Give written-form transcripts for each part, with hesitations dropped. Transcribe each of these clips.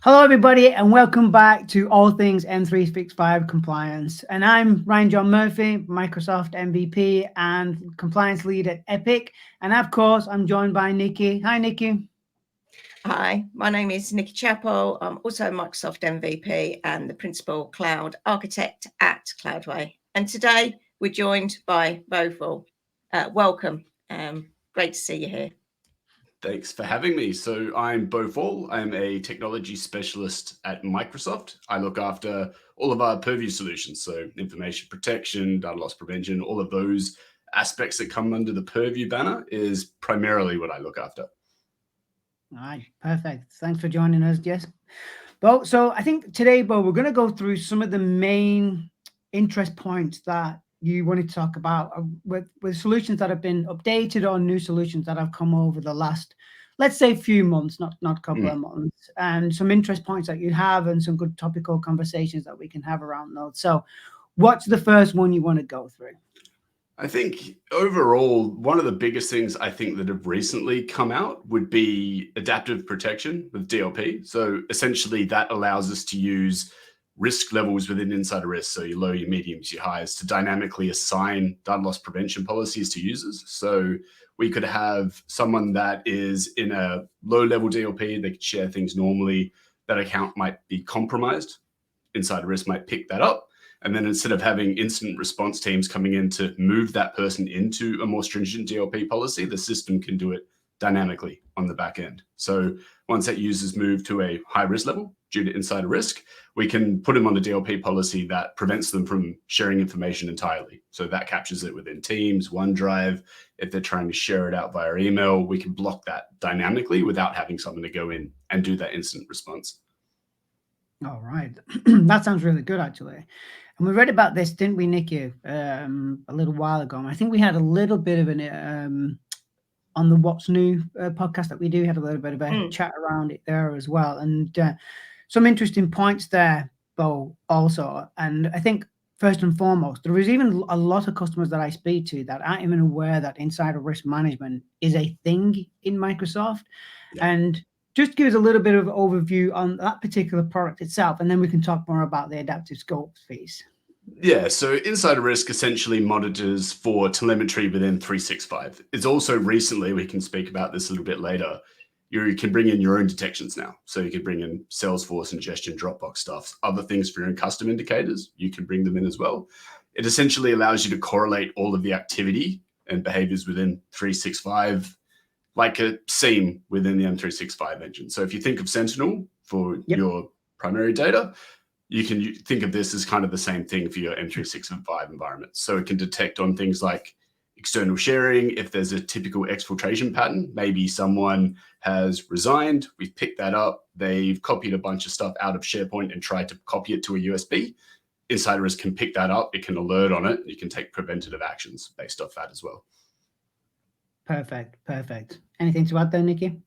Hello, everybody, and welcome back to All Things M365 Compliance. And I'm Ryan John Murphy, Microsoft MVP and Compliance Lead at Epic. And of course, I'm joined by Nikki. Hi, Nikki. Hi, my name is Nikki Chappell. I'm also Microsoft MVP and the Principal Cloud Architect at Cloudway. And today we're joined by Beau. Welcome. Great to see you here. Thanks for having me. So I'm Beau Faull. I'm a technology specialist at Microsoft. I look after all of our purview solutions, so information protection, data loss prevention, all of those aspects that come under the purview banner is primarily what I look after. All right, perfect. Thanks for joining us, Jess. Well, so I think today, Beau, we're going to go through some of the main interest points that you wanted to talk about with solutions that have been updated or new solutions that have come over the last, let's say, few months, not a couple of months, and some interest points that you have and some good topical conversations that we can have around those. So what's the first one you want to go through? I think overall, one of the biggest things I think that have recently come out would be adaptive protection with DLP. So essentially that allows us to use risk levels within insider risk, so your low, your mediums, your highs, to dynamically assign data loss prevention policies to users. So we could have someone that is in a low level DLP, they could share things normally, that account might be compromised. Insider risk might pick that up. And then instead of having incident response teams coming in to move that person into a more stringent DLP policy, the system can do it dynamically on the back end. So once that user's moved to a high risk level due to insider risk, we can put them on a DLP policy that prevents them from sharing information entirely. So that captures it within Teams, OneDrive. If they're trying to share it out via email, we can block that dynamically without having someone to go in and do that incident response. All right. That sounds really good, actually. And we read about this, didn't we, Nikki, a little while ago? And I think we had a little bit of an on the What's New podcast that we do, had a little bit of a chat around it there as well. And some interesting points there, Beau, also. And I think first and foremost, there is even a lot of customers that I speak to that aren't even aware that insider risk management is a thing in Microsoft. Yeah. And just give us a little bit of overview on that particular product itself, and then we can talk more about the adaptive scopes piece. Yeah, so insider risk essentially monitors for telemetry within 365. It's also recently, we can speak about this a little bit later, you can bring in your own detections now. So you can bring in Salesforce, ingestion, Dropbox stuff, other things for your own custom indicators, you can bring them in as well. It essentially allows you to correlate all of the activity and behaviors within 365 like a seam within the M365 engine. So if you think of Sentinel for your primary data, you can think of this as kind of the same thing for your M365 environment. So it can detect on things like external sharing. If there's a typical exfiltration pattern, maybe someone has resigned, we've picked that up, they've copied a bunch of stuff out of SharePoint and tried to copy it to a USB. Insider risk can pick that up, it can alert on it, you can take preventative actions based off that as well. Perfect. Anything to add there, Nikki?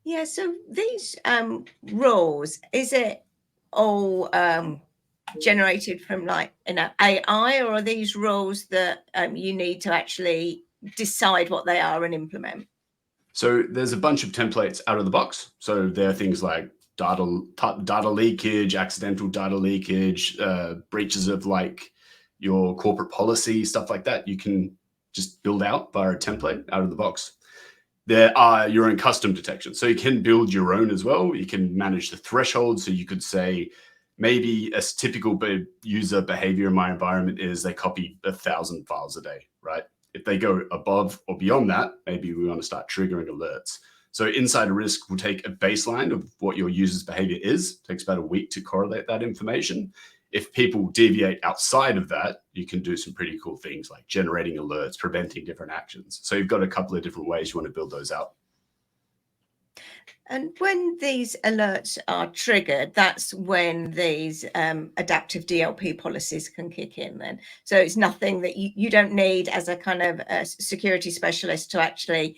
Yeah, so these rules, is it all generated from AI, or are these rules that you need to actually decide what they are and implement? So there's a bunch of templates out of the box. So there are things like data leakage, accidental data leakage, breaches of like your corporate policy, stuff like that. You can just build out via a template out of the box. There are your own custom detections. So you can build your own as well. You can manage the threshold. So you could say, maybe a typical user behavior in my environment is they copy 1,000 files a day, right? If they go above or beyond that, maybe we want to start triggering alerts. So insider risk will take a baseline of what your user's behavior is. It takes about a week to correlate that information. If people deviate outside of that, you can do some pretty cool things like generating alerts, preventing different actions. So you've got a couple of different ways you want to build those out. And when these alerts are triggered, that's when these adaptive DLP policies can kick in then. So it's nothing that you don't need as a kind of a security specialist to actually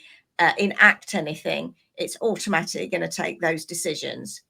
enact anything. It's automatically going to take those decisions.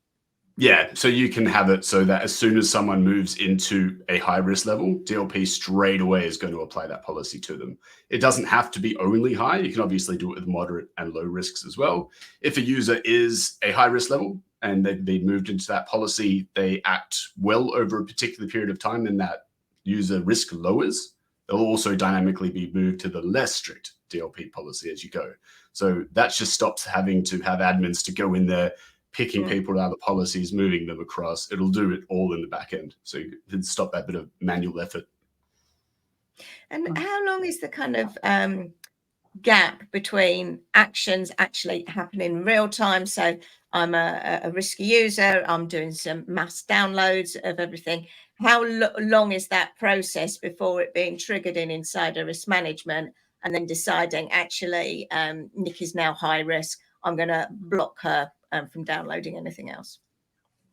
Yeah, so you can have it so that as soon as someone moves into a high risk level, DLP straight away is going to apply that policy to them. It doesn't have to be only high. You can obviously do it with moderate and low risks as well. If a user is a high risk level and they've been moved into that policy, they act well over a particular period of time and that user risk lowers, they'll also dynamically be moved to the less strict DLP policy as you go. So that just stops having to have admins to go in there, picking people out of the policies, moving them across. It'll do it all in the back end. So you can stop that bit of manual effort. And how long is the kind of gap between actions actually happening in real time? So I'm a risky user, I'm doing some mass downloads of everything. How long is that process before it being triggered in insider risk management and then deciding actually Nick is now high risk, I'm going to block her from downloading anything else?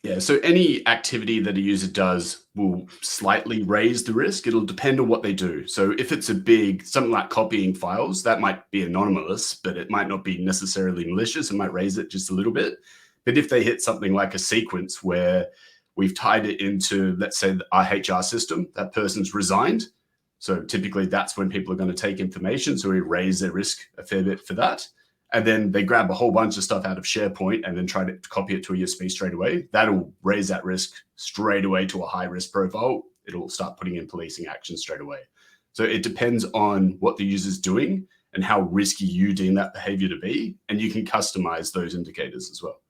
Yeah, so any activity that a user does will slightly raise the risk. It'll depend on what they do. So if it's a big, something like copying files, that might be anonymous, but it might not be necessarily malicious. It might raise it just a little bit. But if they hit something like a sequence where we've tied it into, let's say, our HR system, that person's resigned. So typically that's when people are going to take information. So we raise their risk a fair bit for that. And then they grab a whole bunch of stuff out of SharePoint and then try to copy it to a USB straight away. That'll raise that risk straight away to a high risk profile. It'll start putting in policing action straight away. So it depends on what the user's doing and how risky you deem that behavior to be. And you can customize those indicators as well.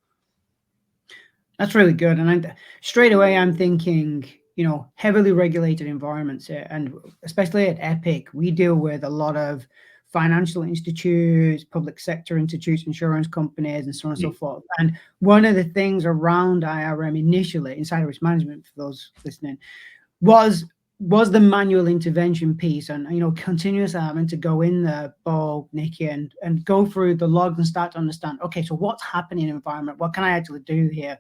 That's really good. And straight away, I'm thinking, you know, heavily regulated environments here. And especially at Epic, we deal with a lot of financial institutes, public sector institutes, insurance companies, and so on and so forth. And one of the things around IRM initially, insider risk management, for those listening, was the manual intervention piece, and you know, continuously having to go in there, Beau, Nikki, and go through the logs and start to understand, okay, so what's happening in the environment? What can I actually do here?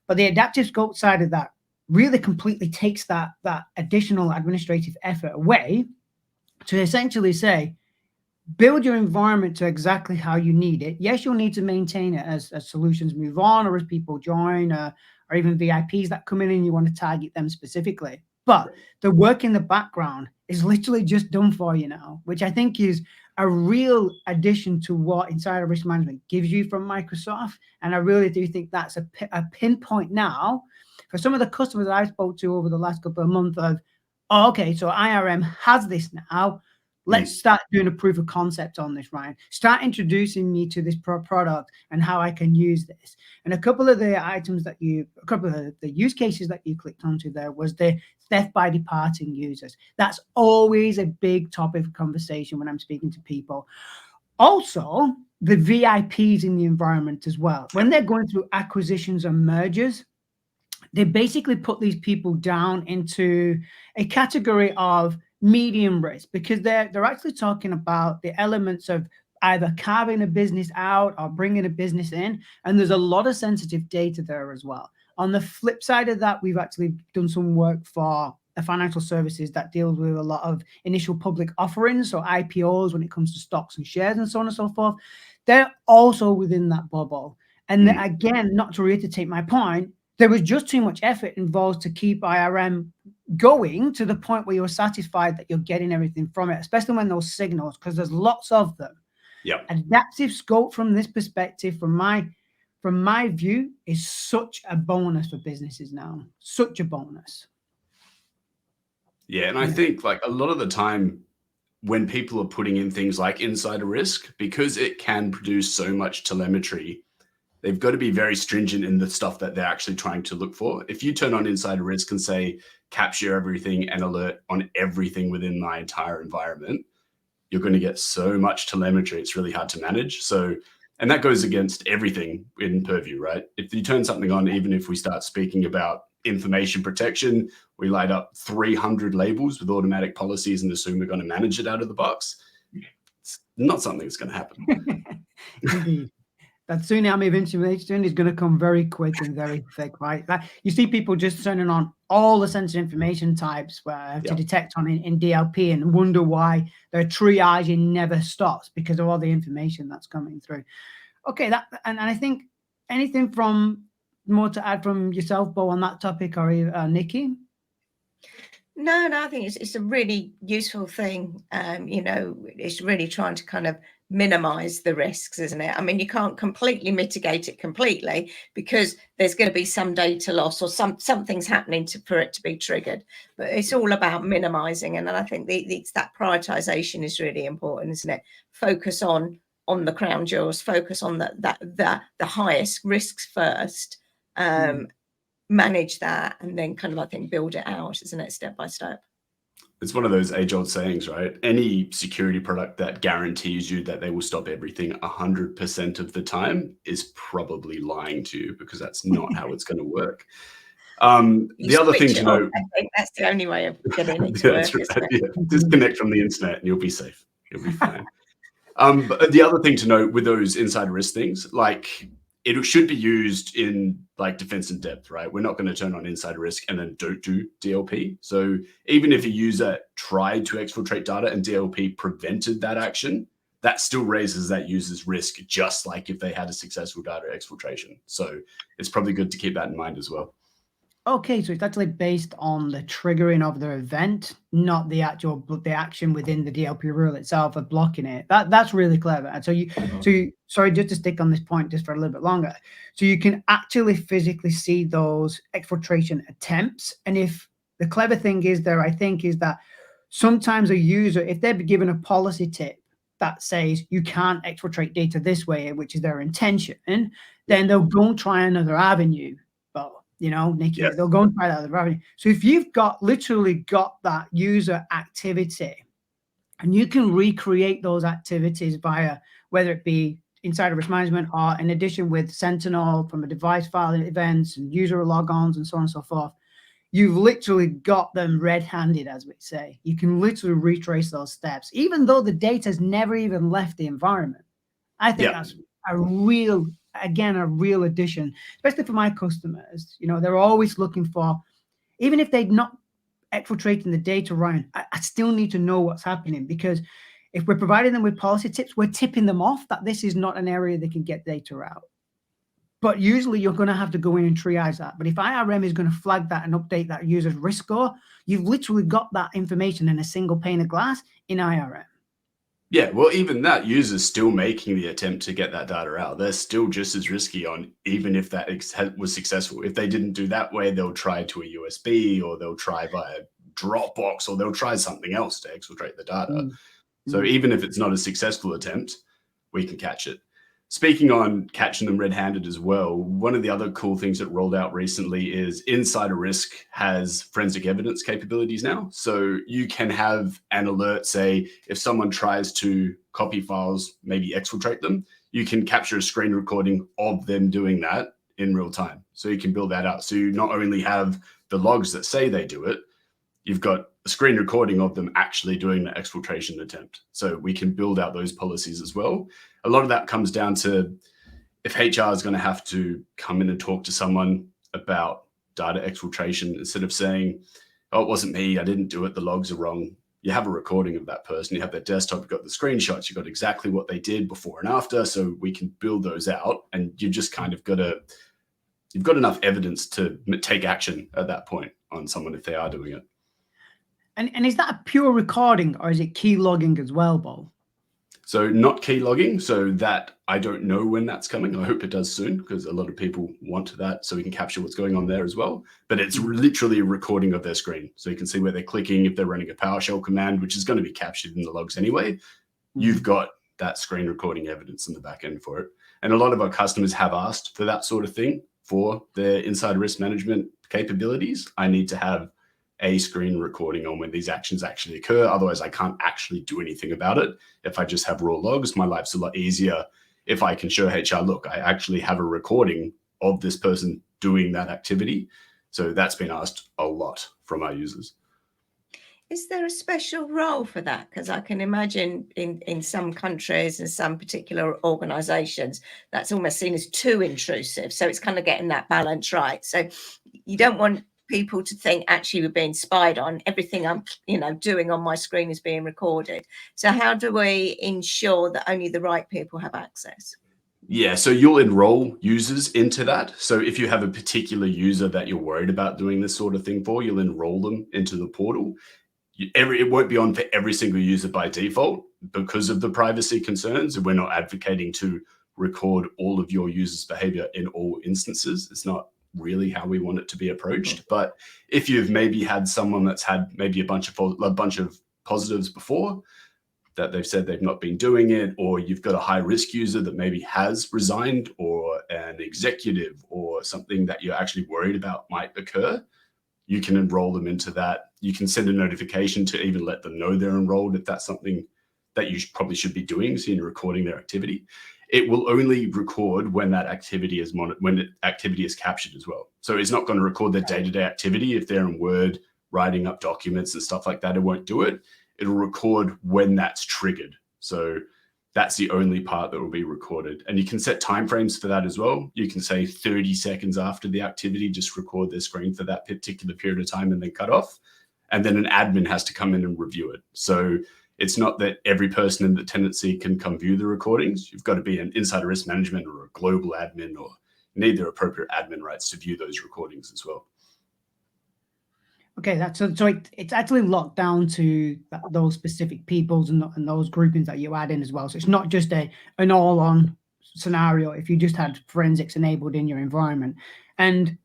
But the adaptive scope side of that really completely takes that additional administrative effort away to essentially say, build your environment to exactly how you need it. Yes, you'll need to maintain it as solutions move on, or as people join, or even VIPs that come in and you want to target them specifically. But the work in the background is literally just done for you now, which I think is a real addition to what insider risk management gives you from Microsoft. And I really do think that's a pinpoint now for some of the customers that I spoke to over the last couple of months of, oh, okay, so IRM has this now. Let's start doing a proof of concept on this, Ryan. Start introducing me to this product and how I can use this. And a couple of the use cases that you clicked onto there was the theft by departing users. That's always a big topic of conversation when I'm speaking to people. Also, the VIPs in the environment as well. When they're going through acquisitions and mergers, they basically put these people down into a category of medium risk, because they're actually talking about the elements of either carving a business out or bringing a business in, and there's a lot of sensitive data there as well. On the flip side of that, we've actually done some work for the financial services that deals with a lot of initial public offerings, so IPOs when it comes to stocks and shares and so on and so forth. They're also within that bubble. And again, not to reiterate my point, there was just too much effort involved to keep IRM going to the point where you're satisfied that you're getting everything from it, especially when those signals, because there's lots of them. Yeah. Adaptive scope from this perspective, from my view, is such a bonus for businesses now. Such a bonus. Yeah, and I think like a lot of the time when people are putting in things like insider risk, because it can produce so much telemetry, they've got to be very stringent in the stuff that they're actually trying to look for. If you turn on insider risk and say, capture everything and alert on everything within my entire environment, you're going to get so much telemetry. It's really hard to manage. So, and that goes against everything in Purview, right? If you turn something on, even if we start speaking about information protection, we light up 300 labels with automatic policies and assume we're going to manage it out of the box. It's not something that's going to happen. Indeed. That tsunami of information is going to come very quick and very thick, right? Like you see people just turning on all the sensitive information types to detect on in DLP and wonder why their triaging never stops because of all the information that's coming through. Okay, and I think anything from more to add from yourself, Beau, on that topic, or Nikki? No, I think it's a really useful thing. You know, it's really trying to kind of minimize the risks, isn't it? I mean, you can't completely mitigate it completely because there's going to be some data loss or something's happening for it to be triggered. But it's all about minimizing, and then I think it's that prioritization is really important, isn't it? Focus on the crown jewels, focus on the highest risks first, manage that, and then kind of, I think, build it out, isn't it, step by step. It's one of those age-old sayings, right? Any security product that guarantees you that they will stop everything 100% of the time is probably lying to you, because that's not how it's going to work. The other thing to note, I think that's the only way of getting it to work, isn't it? Yeah, disconnect from the internet and you'll be safe. You'll be fine. But the other thing to note with those insider risk things, like, it should be used in like defense in depth, right? We're not going to turn on insider risk and then don't do DLP. So even if a user tried to exfiltrate data and DLP prevented that action, that still raises that user's risk, just like if they had a successful data exfiltration. So it's probably good to keep that in mind as well. Okay, so it's actually based on the triggering of the event, not the action within the DLP rule itself of blocking it. That's really clever. And so sorry, just to stick on this point just for a little bit longer. So you can actually physically see those exfiltration attempts. And if the clever thing is there, I think, is that sometimes a user, if they're given a policy tip that says you can't exfiltrate data this way, which is their intention, then they'll go and try another avenue. You know, Nikki, they'll go and try that other avenue. So if you've literally got that user activity, and you can recreate those activities via, whether it be insider risk management or in addition with Sentinel from a device file events and user logons and so on and so forth, you've literally got them red-handed, as we say. You can literally retrace those steps, even though the data's never even left the environment. I think that's a real addition, especially for my customers. You know, they're always looking for, even if they're not exfiltrating the data around, I still need to know what's happening, because if we're providing them with policy tips, we're tipping them off that this is not an area they can get data out. But usually you're going to have to go in and triage that. But if IRM is going to flag that and update that user's risk score, you've literally got that information in a single pane of glass in IRM. Yeah, well, even that user's still making the attempt to get that data out. They're still just as risky on, even if that was successful. If they didn't do that way, they'll try to a USB, or they'll try via Dropbox, or they'll try something else to exfiltrate the data. So even if it's not a successful attempt, we can catch it. Speaking on catching them red-handed as well, one of the other cool things that rolled out recently is Insider Risk has forensic evidence capabilities now. So you can have an alert, say, if someone tries to copy files, maybe exfiltrate them, you can capture a screen recording of them doing that in real time. So you can build that out. So you not only have the logs that say they do it, you've got a screen recording of them actually doing the exfiltration attempt. So we can build out those policies as well. A lot of that comes down to if HR is going to have to come in and talk to someone about data exfiltration, instead of saying, oh, it wasn't me, I didn't do it, the logs are wrong. You have a recording of that person, you have their desktop, you've got the screenshots, you've got exactly what they did before and after. So we can build those out, and you've just kind of you've got enough evidence to take action at that point on someone if they are doing it. And is that a pure recording, or is it key logging as well, Beau? So not key logging, so that I don't know when that's coming. I hope it does soon, because a lot of people want that, so we can capture what's going on there as well. But it's literally a recording of their screen. So you can see where they're clicking, if they're running a PowerShell command, which is going to be captured in the logs anyway. You've got that screen recording evidence in the back end for it. And a lot of our customers have asked for that sort of thing for their insider risk management capabilities. I need to have a screen recording on when these actions actually occur. Otherwise, I can't actually do anything about it. If I just have raw logs, my life's a lot easier if I can show HR, look, I actually have a recording of this person doing that activity. So that's been asked a lot from our users. Is there a special role for that? Because I can imagine in some countries and some particular organizations, that's almost seen as too intrusive. So it's kind of getting that balance right. So you don't want people to think actually we're being spied on. Everything I'm doing on my screen is being recorded. So how do we ensure that only the right people have access? Yeah, so you'll enroll users into that. So if you have a particular user that you're worried about doing this sort of thing for, you'll enroll them into the portal. It won't be on for every single user by default, because of the privacy concerns. And we're not advocating to record all of your users' behavior in all instances. It's not really how we want it to be approached. But if you've maybe had someone that's had maybe a bunch of positives before, that they've said they've not been doing it, or you've got a high risk user that maybe has resigned, or an executive, or something that you're actually worried about might occur, you can enroll them into that. You can send a notification to even let them know they're enrolled if that's something that you probably should be doing, so you're recording their activity. It will only record when that activity is activity is captured as well. So it's not going to record their day-to-day activity. If they're in Word writing up documents and stuff like that, it won't do it. It'll record when that's triggered. So that's the only part that will be recorded. And you can set timeframes for that as well. You can say 30 seconds after the activity, just record their screen for that particular period of time and then cut off. And then an admin has to come in and review it. So it's not that every person in the tenancy can come view the recordings. You've got to be an insider risk management or a global admin, or need their appropriate admin rights to view those recordings as well. Okay, it's actually locked down to those specific peoples and those groupings that you add in as well. So it's not just an all-on scenario if you just had forensics enabled in your environment. And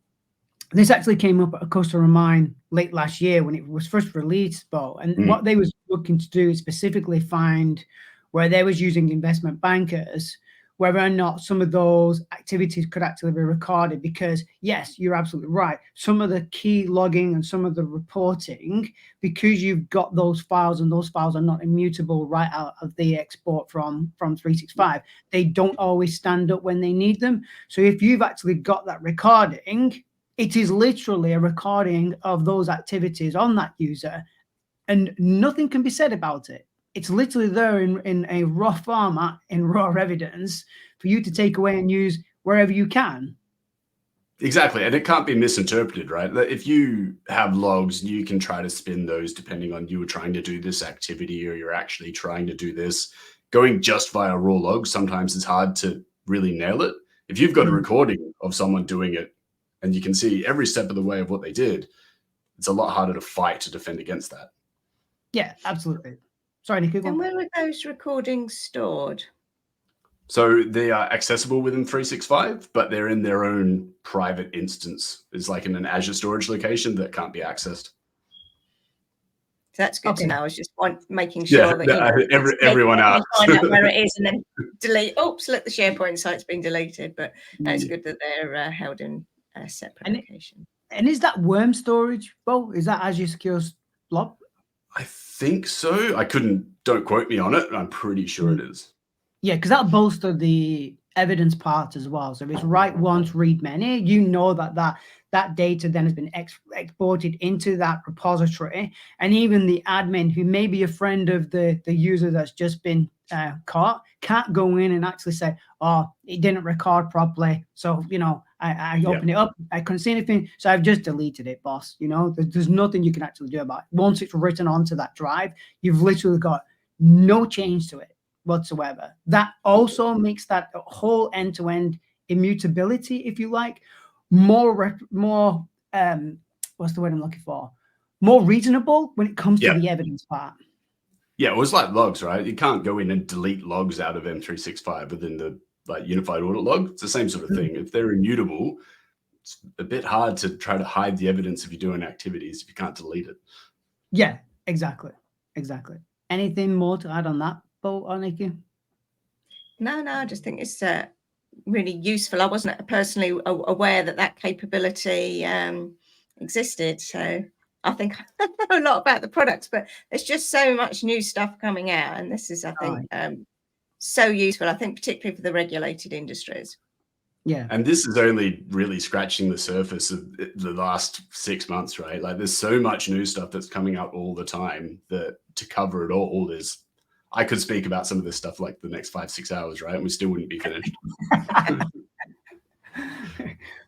this actually came up at a customer of mine late last year when it was first released, Beau. And what they was looking to do is specifically find where they was using investment bankers, whether or not some of those activities could actually be recorded. Because yes, you're absolutely right. Some of the key logging and some of the reporting, because you've got those files and those files are not immutable right out of the export from 365, they don't always stand up when they need them. So if you've actually got that recording, it is literally a recording of those activities on that user, and nothing can be said about it. It's literally there in a raw format, in raw evidence for you to take away and use wherever you can. Exactly. And it can't be misinterpreted, right? If you have logs, you can try to spin those depending on you were trying to do this activity or you're actually trying to do this. Going just via raw logs, sometimes it's hard to really nail it. If you've got a recording of someone doing it and you can see every step of the way of what they did, it's a lot harder to fight to defend against that. Yeah, absolutely. Sorry, Nick. And where are those recordings stored? So they are accessible within 365, but they're in their own private instance. It's like in an Azure storage location that can't be accessed. That's good to know. I was just making sure that everyone out. Find out where it is and then delete. Oops, look, the SharePoint site's been deleted. But it's good that they're held in a separate location. And is that worm storage, Beau? Is that Azure Secure Blob? I think so. Don't quote me on it. I'm pretty sure it is. Yeah, because that bolstered the evidence part as well. So if it's write once, read many, you know that data then has been exported into that repository. And even the admin, who may be a friend of the user that's just been caught, can't go in and actually say, oh, it didn't record properly. So, I open it up, I couldn't see anything. So I've just deleted it, boss. There's nothing you can actually do about it. Once it's written onto that drive, you've literally got no change to it whatsoever. That also makes that whole end-to-end immutability, if you like, more what's the word I'm looking for? More reasonable when it comes to the evidence part. Yeah, it was like logs, right? You can't go in and delete logs out of M365 within the unified audit log. It's the same sort of thing. If they're immutable, it's a bit hard to try to hide the evidence if you're doing activities if you can't delete it. Yeah, exactly. Anything more to add on that, Beau or Nikki? No, I just think it's really useful. I wasn't personally aware that capability existed. So I think I know a lot about the products, but there's just so much new stuff coming out. And this is, I think, so useful, I think, particularly for the regulated industries. Yeah. And this is only really scratching the surface of the last 6 months, right? Like there's so much new stuff that's coming out all the time that to cover it all is, I could speak about some of this stuff like the next 5-6 hours, right? And we still wouldn't be finished.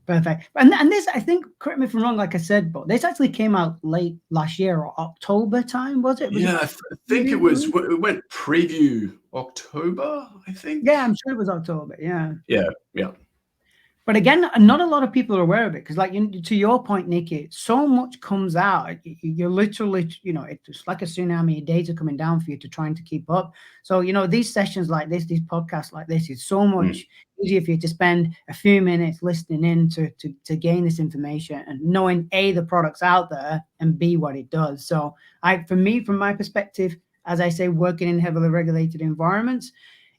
Perfect. And this, I think, correct me if I'm wrong, like I said, but this actually came out late last year or October time, was it? I think it went preview October, I think. Yeah, I'm sure it was October. Yeah. Yeah. But again, not a lot of people are aware of it because, like, to your point, Nikki, so much comes out. You're literally, it's like a tsunami of data coming down for you to trying to keep up. So, these sessions like this, these podcasts like this, is so much easier for you to spend a few minutes listening in to gain this information and knowing A, the product's out there, and B, what it does. So, for me, from my perspective, as I say, working in heavily regulated environments,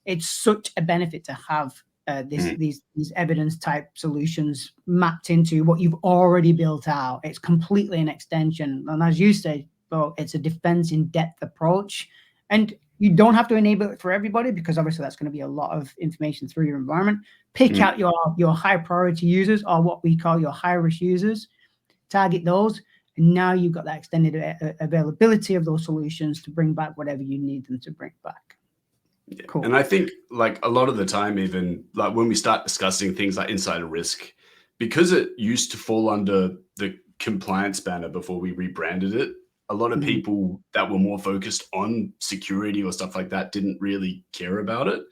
it's such a benefit to have these evidence type solutions mapped into what you've already built out. It's completely an extension. And as you say, Beau, it's a defense in depth approach. And you don't have to enable it for everybody because obviously that's going to be a lot of information through your environment. Pick out your high priority users, or what we call your high risk users, target those. And now you've got that extended availability of those solutions to bring back whatever you need them to bring back. Yeah. Cool. And I think like a lot of the time, even like when we start discussing things like insider risk, because it used to fall under the compliance banner before we rebranded it, a lot of people that were more focused on security or stuff like that didn't really care about it.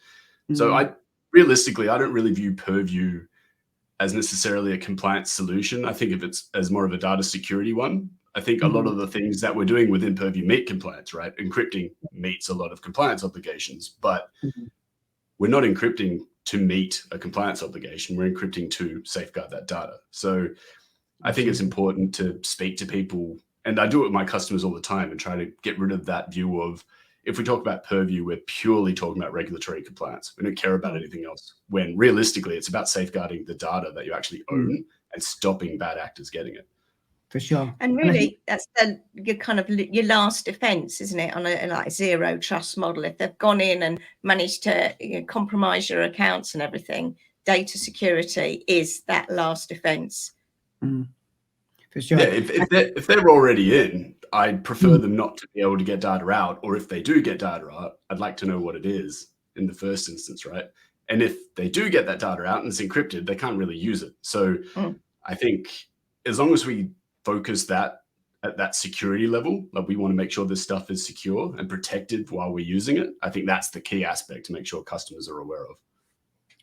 So realistically, I don't really view Purview as necessarily a compliance solution. I think of it as more of a data security one. I think a lot of the things that we're doing within Purview meet compliance, right? Encrypting meets a lot of compliance obligations, but we're not encrypting to meet a compliance obligation. We're encrypting to safeguard that data. So I think it's important to speak to people, and I do it with my customers all the time, and try to get rid of that view of, if we talk about Purview, we're purely talking about regulatory compliance. We don't care about anything else, when realistically it's about safeguarding the data that you actually own and stopping bad actors getting it. For sure. And really, that's your last defense, isn't it, on a like zero trust model? If they've gone in and managed to compromise your accounts and everything, data security is that last defense. For sure. Yeah, if they're already in, I'd prefer them not to be able to get data out, or if they do get data out, I'd like to know what it is in the first instance, right? And if they do get that data out and it's encrypted, they can't really use it. So I think as long as we focus that at that security level, like we want to make sure this stuff is secure and protected while we're using it, I think that's the key aspect to make sure customers are aware of.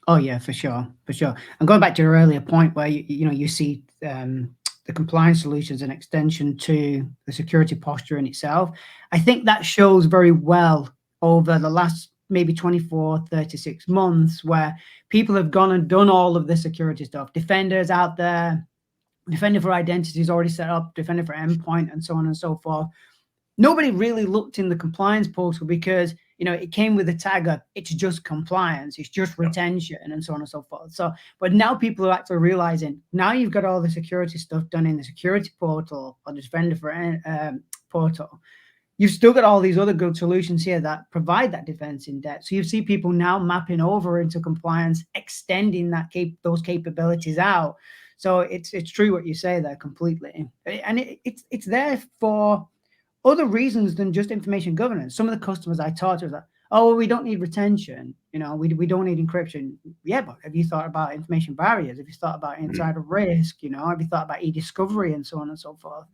Oh yeah, for sure. And going back to your earlier point where you see the compliance solutions an extension to the security posture in itself, I think that shows very well over the last maybe 24, 36 months, where people have gone and done all of the security stuff. Defender's out there, Defender for Identity is already set up, Defender for Endpoint, and so on and so forth. Nobody really looked in the compliance portal because, it came with a tag of, it's just compliance, it's just retention, and so on and so forth. So, but now people are actually realizing, now you've got all the security stuff done in the security portal or the Defender for portal. You've still got all these other good solutions here that provide that defense in depth. So you see people now mapping over into compliance, extending those capabilities out. So it's true what you say there completely. And it's there for other reasons than just information governance. Some of the customers I talked to was like, oh, well, we don't need retention. We don't need encryption. Yeah, but have you thought about information barriers? Have you thought about insider risk? Have you thought about e-discovery and so on and so forth?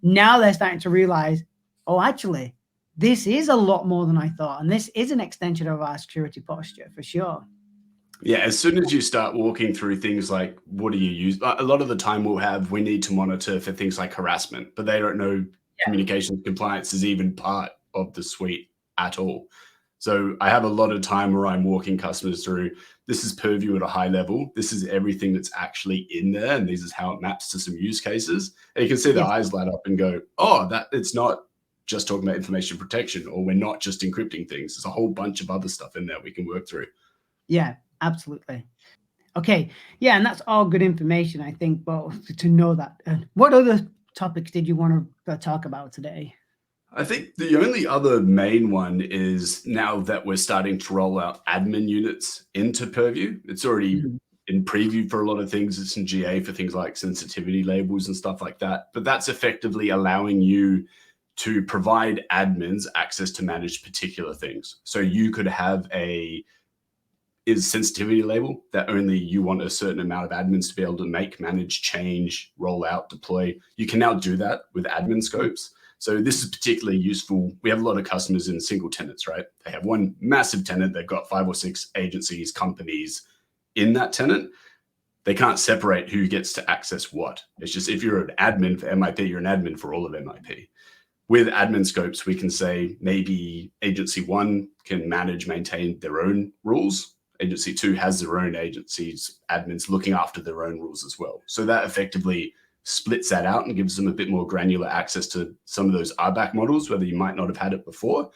Now they're starting to realize, oh, actually, this is a lot more than I thought. And this is an extension of our security posture for sure. Yeah, as soon as you start walking through things like, what do you use? A lot of the time we need to monitor for things like harassment, but they don't know communications compliance is even part of the suite at all. So I have a lot of time where I'm walking customers through, this is Purview at a high level. This is everything that's actually in there. And this is how it maps to some use cases. And you can see the eyes light up and go, oh, that it's not just talking about information protection, or we're not just encrypting things. There's a whole bunch of other stuff in there we can work through. Yeah, absolutely. Okay. Yeah. And that's all good information, I think, but to know that. What other topics did you want to talk about today? I think the only other main one is, now that we're starting to roll out admin units into Purview, it's already in preview for a lot of things. It's in GA for things like sensitivity labels and stuff like that. But that's effectively allowing you to provide admins access to manage particular things. So you could have is sensitivity label that only you want a certain amount of admins to be able to make, manage, change, roll out, deploy. You can now do that with admin scopes. So this is particularly useful. We have a lot of customers in single tenants, right? They have one massive tenant. They've got 5 or 6 agencies, companies in that tenant. they can't separate who gets to access what. It's just if you're an admin for MIP, you're an admin for all of MIP. With admin scopes, we can say maybe agency 1 can manage, maintain their own rules. Agency 2 has their own agencies, admins looking after their own rules as well. So that effectively splits that out and gives them a bit more granular access to some of those RBAC models, whether you might not have had it before.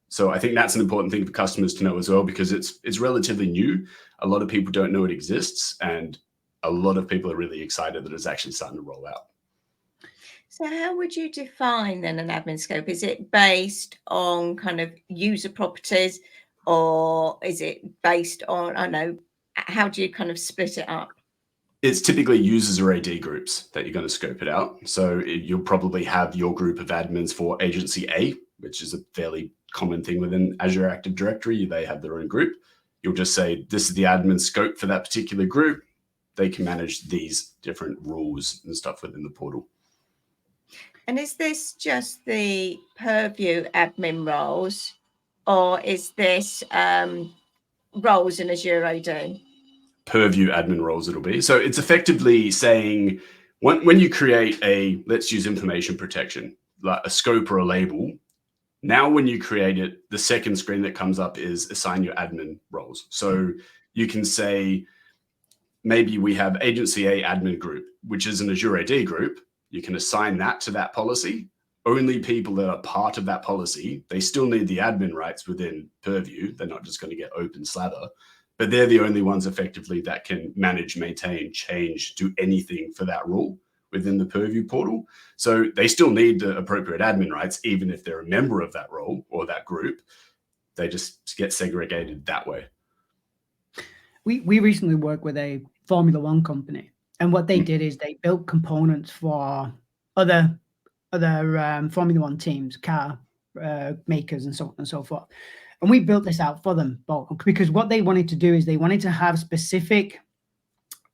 So I think that's an important thing for customers to know as well, because it's relatively new. A lot of people don't know it exists, and a lot of people are really excited that it's actually starting to roll out. So how would you define then an admin scope? Is it based on kind of user properties, or is it based on, I don't know, how do you kind of split it up? It's typically users or AD groups that you're going to scope it out. So you'll probably have your group of admins for agency A, which is a fairly common thing within Azure Active Directory. They have their own group. You'll just say, this is the admin scope for that particular group. They can manage these different rules and stuff within the portal. And is this just the purview admin roles, or is this roles in Azure AD? Purview admin roles it'll be. So it's effectively saying when you create a, let's use information protection, like a scope or a label, now when you create it, the second screen that comes up is assign your admin roles. So you can say, maybe we have agency A admin group, which is an Azure AD group. You can assign that to that policy. Only people that are part of that policy, they still need the admin rights within purview. They're not just going to get open slather, but they're the only ones effectively that can manage, maintain, change, do anything for that rule within the purview portal. So they still need the appropriate admin rights, even if they're a member of that role or that group. They just get segregated that way. We recently worked with a Formula One company, and what they did is they built components for other Formula One teams, car makers, and so on and so forth. And we built this out for them, because what they wanted to do is they wanted to have specific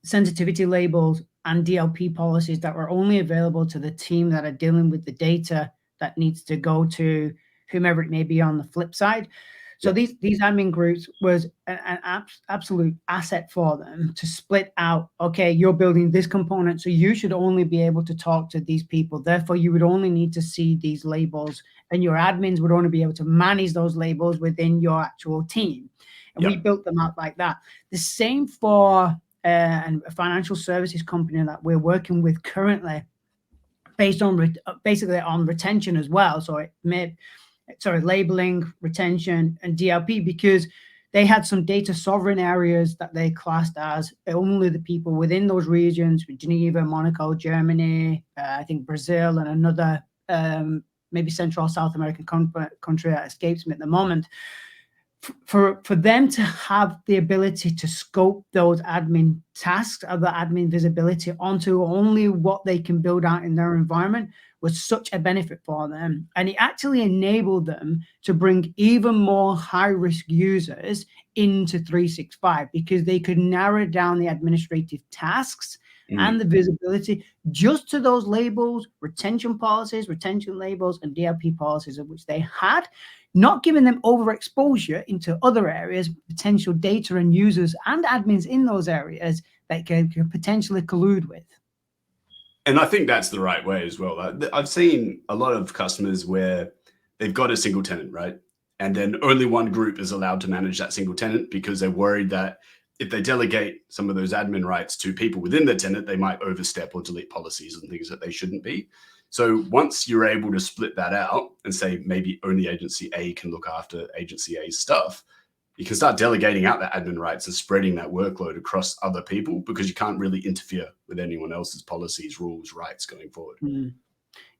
sensitivity labels and DLP policies that were only available to the team that are dealing with the data that needs to go to whomever it may be on the flip side. So these admin groups was an absolute asset for them to split out. Okay, you're building this component, so you should only be able to talk to these people. Therefore, you would only need to see these labels, and your admins would only be able to manage those labels within your actual team. And we built them out like that. The same for a financial services company that we're working with currently, based on basically on retention as well. So it may. Labeling, retention, and DLP, because they had some data sovereign areas that they classed as only the people within those regions, Geneva, Monaco, Germany, I think Brazil, and another maybe Central South American country that escapes me at the moment. For them to have the ability to scope those admin tasks, other admin visibility onto only what they can build out in their environment was such a benefit for them. And it actually enabled them to bring even more high-risk users into 365, because they could narrow down the administrative tasks and the visibility just to those labels, retention policies, retention labels, and DLP policies of which they had, not giving them overexposure into other areas, potential data and users and admins in those areas that can potentially collude with. And I think that's the right way as well. I've seen a lot of customers where they've got a single tenant, right? And then only one group is allowed to manage that single tenant, because they're worried that if they delegate some of those admin rights to people within the tenant, they might overstep or delete policies and things that they shouldn't be. So once you're able to split that out and say maybe only agency A can look after agency A's stuff, you can start delegating out that admin rights and spreading that workload across other people, because you can't really interfere with anyone else's policies, rules, rights going forward.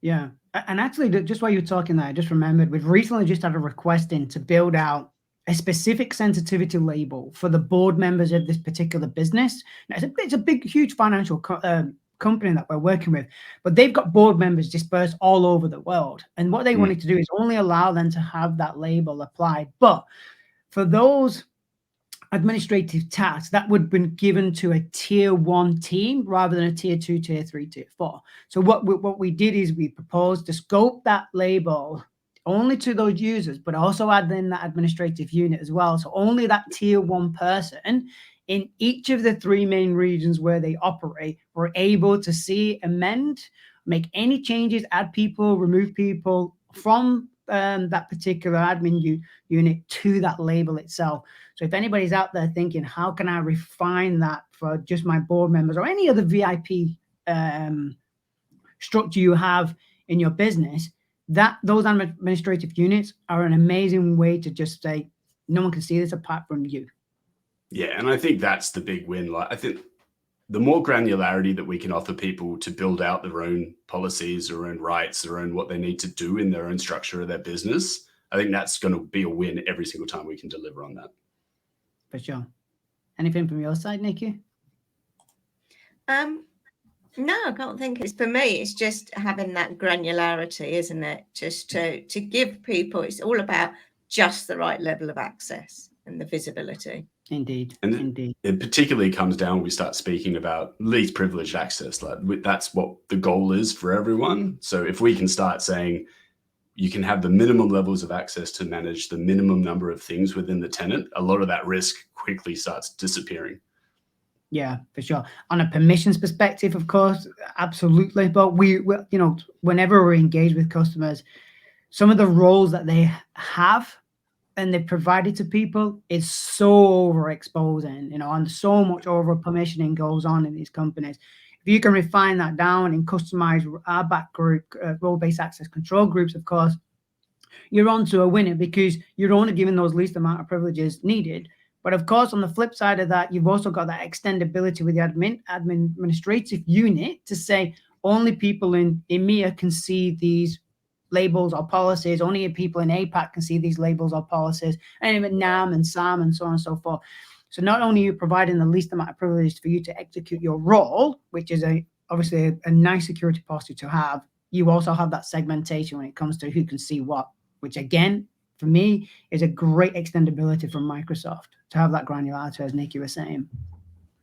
Yeah. And actually, just while you're talking there, I just remembered we've recently just had a request in to build out a specific sensitivity label for the board members of this particular business. Now, it's a big, huge financial company that we're working with, but they've got board members dispersed all over the world. And what they wanted to do is only allow them to have that label applied. But for those administrative tasks, that would have been given to a tier 1 team rather than a tier 2, tier 3, tier 4. So what we did is we proposed to scope that label only to those users, but also add in that administrative unit as well. So only that tier 1 person in each of the 3 main regions where they operate, we're able to see, amend, make any changes, add people, remove people from that particular admin unit to that label itself. So if anybody's out there thinking, how can I refine that for just my board members or any other VIP structure you have in your business, that those administrative units are an amazing way to just say, no one can see this apart from you. Yeah, and I think that's the big win. Like, I think the more granularity that we can offer people to build out their own policies, their own rights, their own what they need to do in their own structure of their business, I think that's going to be a win every single time we can deliver on that. For sure. Anything from your side, Nikki? No, I can't think. It's for me, it's just having that granularity, isn't it? Just to give people, it's all about just the right level of access and the visibility. Indeed. And Indeed. It particularly comes down when we start speaking about least privileged access. Like, that's what the goal is for everyone. So if we can start saying you can have the minimum levels of access to manage the minimum number of things within the tenant, a lot of that risk quickly starts disappearing. Yeah, for sure. On a permissions perspective, of course, absolutely. But we you know, whenever we engage with customers, some of the roles that they have and they provided to people is so overexposing, you know, and so much over permissioning goes on in these companies. If you can refine that down and customize our back group, role-based access control groups, of course, you're on to a winner because you're only given those least amount of privileges needed. But of course, on the flip side of that, you've also got that extendability with the administrative unit to say only people in EMEA can see these labels or policies, only people in APAC can see these labels or policies, and even NAM and SAM and so on and so forth. So not only are you providing the least amount of privilege for you to execute your role, which is obviously a nice security posture to have, you also have that segmentation when it comes to who can see what, which again, for me, is a great extendability from Microsoft to have that granularity, as Nikki was saying.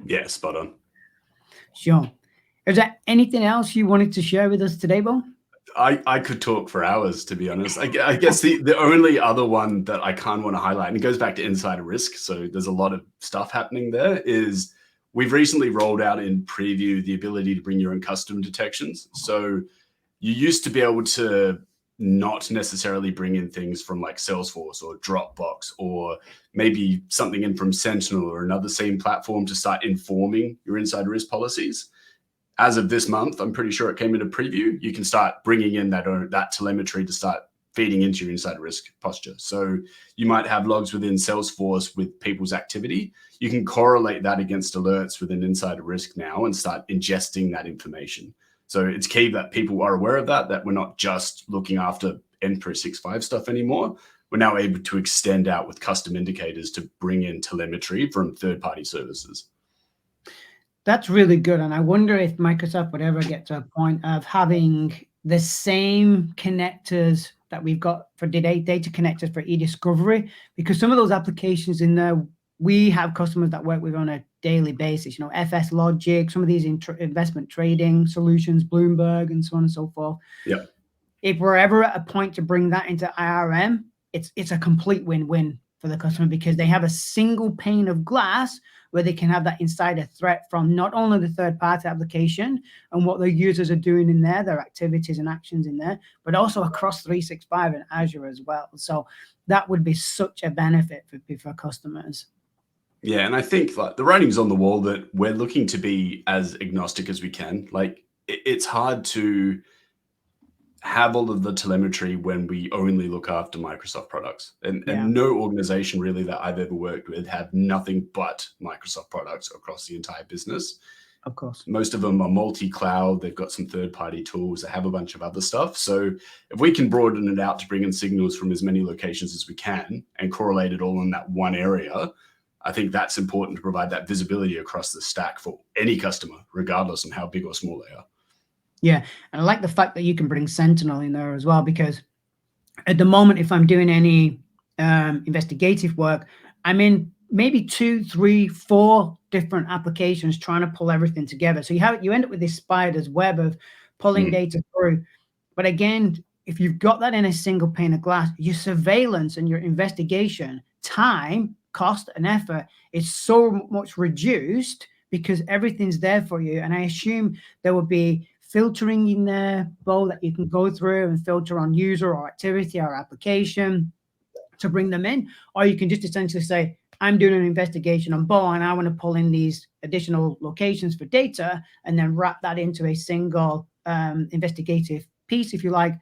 Yeah, spot on. Sure. Is there anything else you wanted to share with us today, Beau? I could talk for hours, to be honest. I guess the only other one that I kind of want to highlight, and it goes back to insider risk, so there's a lot of stuff happening there, is we've recently rolled out in preview the ability to bring your own custom detections. So you used to be able to not necessarily bring in things from like Salesforce or Dropbox or maybe something in from Sentinel or another SIEM platform to start informing your insider risk policies. As of this month, I'm pretty sure it came into preview, you can start bringing in that telemetry to start feeding into your insider risk posture. So you might have logs within Salesforce with people's activity. You can correlate that against alerts within insider risk now and start ingesting that information. So it's key that people are aware of that we're not just looking after M365 stuff anymore. We're now able to extend out with custom indicators to bring in telemetry from third-party services. That's really good. And I wonder if Microsoft would ever get to a point of having the same connectors that we've got for data connectors for e-discovery, because some of those applications in there, we have customers that work with on a daily basis, you know, FS Logic, some of these investment trading solutions, Bloomberg, and so on and so forth. Yeah. If we're ever at a point to bring that into IRM, it's a complete win-win for the customer because they have a single pane of glass where they can have that insider threat from not only the third-party application and what their users are doing in there, their activities and actions in there, but also across 365 and Azure as well. So that would be such a benefit for customers. Yeah, and I think like the writing's on the wall that we're looking to be as agnostic as we can. Like it's hard to have all of the telemetry when we only look after Microsoft products. And no organization really that I've ever worked with have nothing but Microsoft products across the entire business. Of course. Most of them are multi-cloud. They've got some third-party tools. They have a bunch of other stuff. So if we can broaden it out to bring in signals from as many locations as we can and correlate it all in that one area, I think that's important to provide that visibility across the stack for any customer, regardless of how big or small they are. Yeah, and I like the fact that you can bring Sentinel in there as well, because at the moment, if I'm doing any investigative work, I'm in maybe 2, 3, 4 different applications trying to pull everything together. So you end up with this spider's web of pulling data through. But again, if you've got that in a single pane of glass, your surveillance and your investigation time cost and effort is so much reduced because everything's there for you. And I assume there will be filtering in there, Beau, that you can go through and filter on user or activity or application to bring them in. Or you can just essentially say, I'm doing an investigation on Beau and I want to pull in these additional locations for data and then wrap that into a single investigative piece, if you like.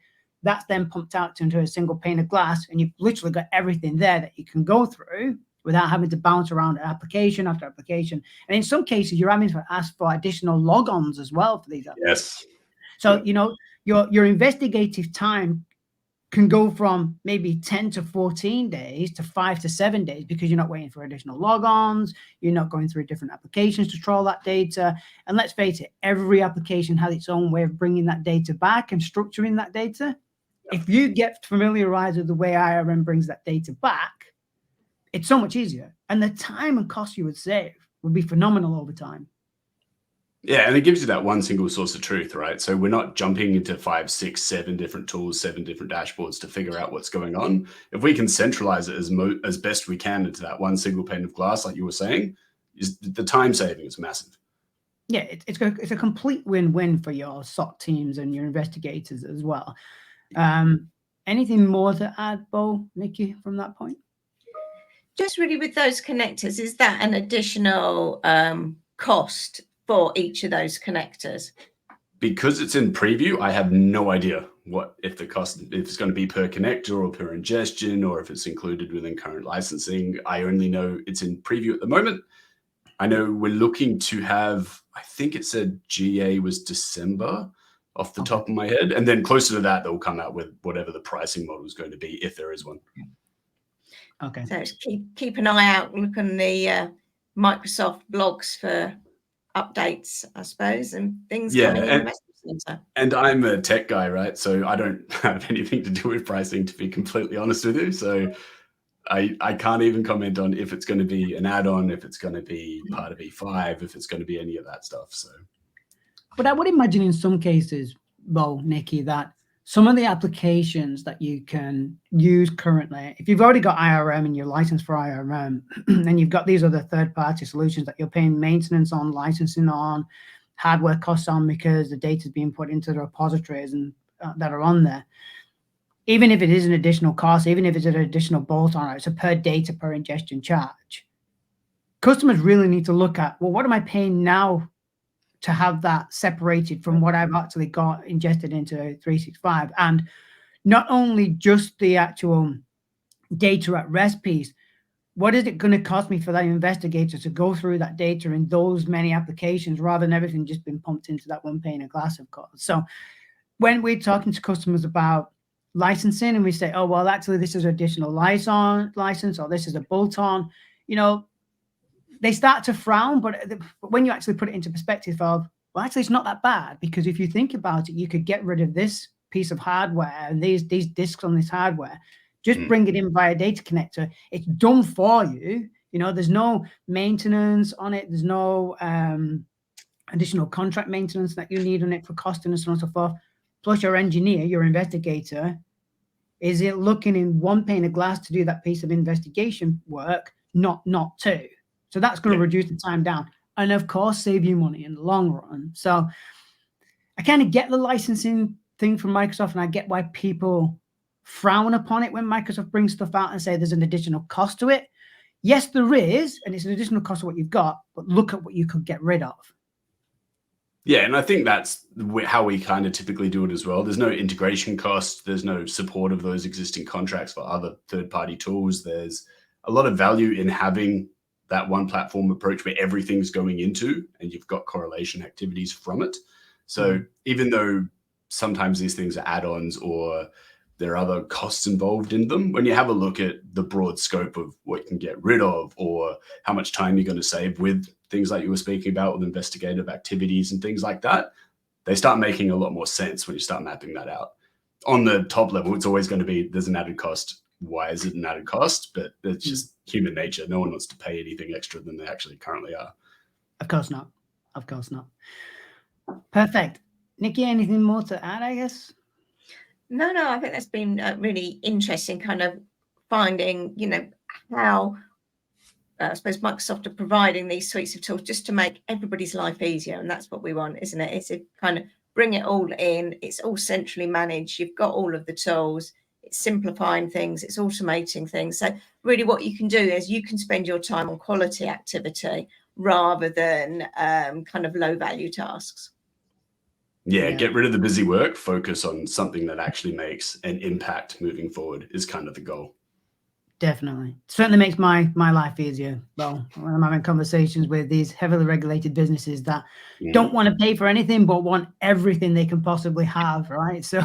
That's then pumped out into a single pane of glass, and you've literally got everything there that you can go through without having to bounce around application after application. And in some cases, you're having to ask for additional logons as well for these applications. Yes. So, you know, your investigative time can go from maybe 10 to 14 days to 5 to 7 days because you're not waiting for additional logons, you're not going through different applications to troll that data. And let's face it, every application has its own way of bringing that data back and structuring that data. If you get familiarized with the way IRM brings that data back, it's so much easier. And the time and cost you would save would be phenomenal over time. Yeah, and it gives you that one single source of truth, right? So we're not jumping into 5, 6, 7 different tools, 7 different dashboards to figure out what's going on. If we can centralize it as best we can into that one single pane of glass, like you were saying, the time saving is massive. Yeah, it's a complete win-win for your SOC teams and your investigators as well. Anything more to add, Beau, Nikki, from that point? Just really with those connectors, is that an additional cost for each of those connectors? Because it's in preview, I have no idea if it's going to be per connector or per ingestion, or if it's included within current licensing. I only know it's in preview at the moment. I know we're looking to have, I think it said GA was December off the top of my head. And then closer to that, they'll come out with whatever the pricing model is going to be, if there is one. Okay. So keep an eye out, look on the Microsoft blogs for updates, I suppose, and things coming in the message center. And I'm a tech guy, right? So I don't have anything to do with pricing, to be completely honest with you. So I can't even comment on if it's going to be an add-on, if it's going to be part of E5, if it's going to be any of that stuff. So, but I would imagine in some cases, Beau, Nikki, that some of the applications that you can use currently, if you've already got IRM and you're licensed for IRM, and you've got these other third-party solutions that you're paying maintenance on, licensing on, hardware costs on because the data is being put into the repositories and that are on there, even if it is an additional cost, even if it's an additional bolt-on, it's a per data per ingestion charge. Customers really need to look at, well, what am I paying now to have that separated from what I've actually got ingested into 365? And not only just the actual data at rest piece, what is it going to cost me for that investigator to go through that data in those many applications rather than everything just being pumped into that one pane of glass, of course. So when we're talking to customers about licensing and we say, oh, well, actually, this is an additional license or this is a bolt-on, you know, they start to frown, but when you actually put it into perspective of, well, actually, it's not that bad, because if you think about it, you could get rid of this piece of hardware and these disks on this hardware, just bring it in via data connector. It's done for you. You know, there's no maintenance on it. There's no additional contract maintenance that you need on it for costing and so on and so forth. Plus your engineer, your investigator, is it looking in one pane of glass to do that piece of investigation work, not two. So that's going to reduce the time down and, of course, save you money in the long run. So I kind of get the licensing thing from Microsoft, and I get why people frown upon it when Microsoft brings stuff out and say there's an additional cost to it. Yes, there is, and it's an additional cost of what you've got, but look at what you could get rid of. Yeah, and I think that's how we kind of typically do it as well. There's no integration cost. There's no support of those existing contracts for other third-party tools. There's a lot of value in having that one platform approach where everything's going into and you've got correlation activities from it. So even though sometimes these things are add-ons or there are other costs involved in them, when you have a look at the broad scope of what you can get rid of or how much time you're going to save with things like you were speaking about with investigative activities and things like that, they start making a lot more sense when you start mapping that out. On the top level, it's always going to be, there's an added cost. Why is it an added cost? But it's just human nature. No one wants to pay anything extra than they actually currently are. Of course not. Of course not. Perfect. Nikki, anything more to add, I guess? No, I think that's been really interesting, kind of finding, you know, how I suppose Microsoft are providing these suites of tools just to make everybody's life easier, and that's what we want, isn't it? It's a kind of bring it all in. It's all centrally managed. You've got all of the tools. It's simplifying things. It's automating things. So really, what you can do is you can spend your time on quality activity rather than kind of low value tasks. Yeah, get rid of the busy work, focus on something that actually makes an impact moving forward is kind of the goal. Definitely. Certainly makes my life easier. Well, when I'm having conversations with these heavily regulated businesses that don't want to pay for anything but want everything they can possibly have, right? So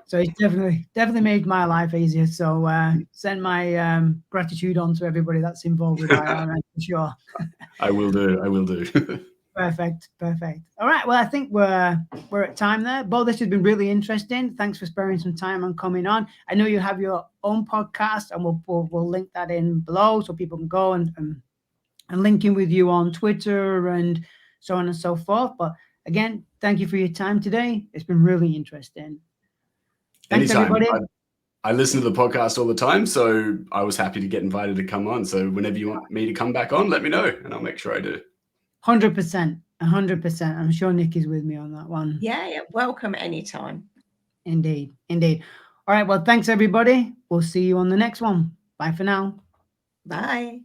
so it's definitely made my life easier. So send my gratitude on to everybody that's involved with IRM for sure. I will do. Perfect. All right. Well, I think we're at time there. Beau, this has been really interesting. Thanks for sparing some time and coming on. I know you have your own podcast, and we'll link that in below so people can go and link in with you on Twitter and so on and so forth. But again, thank you for your time today. It's been really interesting. Thanks, Anytime. everybody. I listen to the podcast all the time, so I was happy to get invited to come on. So whenever you want me to come back on, let me know, and I'll make sure I do. 100%. I'm sure Nick is with me on that one. Yeah. Welcome anytime. Indeed. All right. Well, thanks, everybody. We'll see you on the next one. Bye for now. Bye.